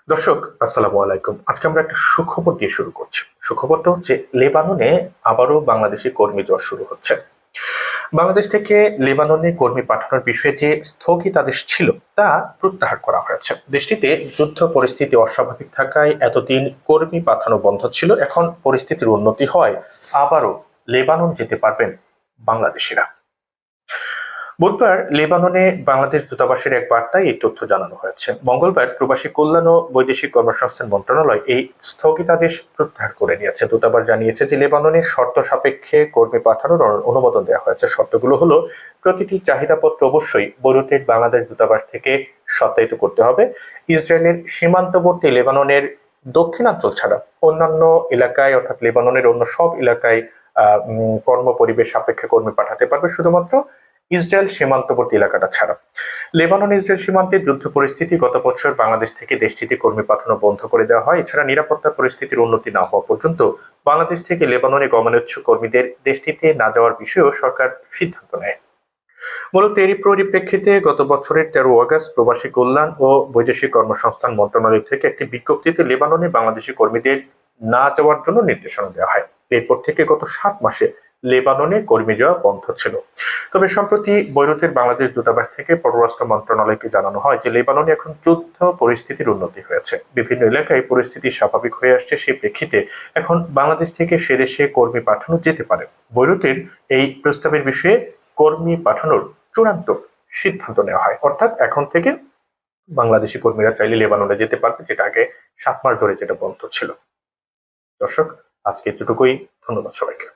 দর্শক, আসসালামু আলাইকুম। আজকে আমরা একটা সুখবর দিয়ে শুরু করছি। সুখবরটা হচ্ছে লেবাননে আবারও বাংলাদেশি কর্মী যাওয়া শুরু হচ্ছে। বাংলাদেশ থেকে লেবাননে কর্মী পাঠানোর বিষয়ে যে স্থগিতাদেশ ছিল তা প্রত্যাহার করা হয়েছে। দেশটিতে যুদ্ধ পরিস্থিতি অস্বাভাবিক থাকায় এতদিন কর্মী পাঠানো বন্ধ ছিল। এখন পরিস্থিতির উন্নতি হয় আবারও লেবানন যেতে পারবেন বাংলাদেশিরা। বুধবার লেবাননে বাংলাদেশ দূতাবাসের এক বার্তায় এই তথ্য জানানো হয়েছে। মঙ্গলবার প্রবাসী কল্যাণ ও বৈদেশিক কর্মসংস্থান মন্ত্রণালয় এই স্থগিতাদেশ প্রত্যাহার করে নিয়েছে। দূতাবাস জানিয়েছে যে লেবাননের শর্ত সাপেক্ষে কর্মী পাঠানোর অনুমোদন দেওয়া হয়েছে। শর্তগুলো হলো, প্রতিটি চাহিদাপত্র অবশ্যই বৈরুতের বাংলাদেশ দূতাবাস থেকে সত্যায়িত করতে হবে। ইসরায়েলের সীমান্তবর্তী লেবাননের দক্ষিণাঞ্চল ছাড়া অন্যান্য এলাকায়, অর্থাৎ লেবাননের অন্য সব এলাকায় কর্ম পরিবেশ সাপেক্ষে কর্মী পাঠাতে পারবে, শুধুমাত্র ইসরায়েল সীমান্তবর্তী এলাকাটা ছাড়া। লেবানন ইসরায়েল সীমান্তে যুদ্ধ পরিস্থিতি গত বছর বাংলাদেশ থেকে দেশটিতে কর্মী পাঠানো বন্ধ করে দেওয়া হয়। এছাড়া নিরাপত্তা পরিস্থিতির উন্নতি না হওয়া পর্যন্ত বাংলাদেশ থেকে লেবাননে গমনোচ্ছুক কর্মীদের দেশটিতে না যাওয়ার বিষয়েও সরকার সিদ্ধান্ত নেয়। মূলত এরই পরিপ্রেক্ষিতে গত বছরের 13 আগস্ট প্রবাসী কল্যাণ ও বৈদেশিক কর্মসংস্থান মন্ত্রণালয় থেকে একটি বিজ্ঞপ্তিতে লেবাননে বাংলাদেশি কর্মীদের না যাওয়ার জন্য নির্দেশনা দেওয়া হয়। এরপর থেকে গত 7 মাসে লেবাননে কর্মী যাওয়া বন্ধ ছিল। তবে সম্প্রতি বৈরুতের বাংলাদেশ দূতাবাস থেকে পররাষ্ট্র মন্ত্রণালয়কে জানানো হয় যে লেবাননে এখন যুদ্ধ পরিস্থিতির উন্নতি হয়েছে, বিভিন্ন এলাকায় পরিস্থিতি স্বাভাবিক হয়ে আসছে। সেই প্রেক্ষিতে এখন বাংলাদেশ থেকে সে দেশে কর্মী পাঠানো যেতে পারে। বৈরুতের এই প্রস্তাবের বিষয়ে কর্মী পাঠানোর চূড়ান্ত সিদ্ধান্ত নেওয়া হয়, অর্থাৎ এখন থেকে বাংলাদেশি কর্মীরা চাইলে লেবাননে যেতে পারবে, যেটা আগে 7 মাস ধরে যেটা বন্ধ ছিল। দর্শক, আজকে এতটুকুই। ধন্যবাদ সবাইকে।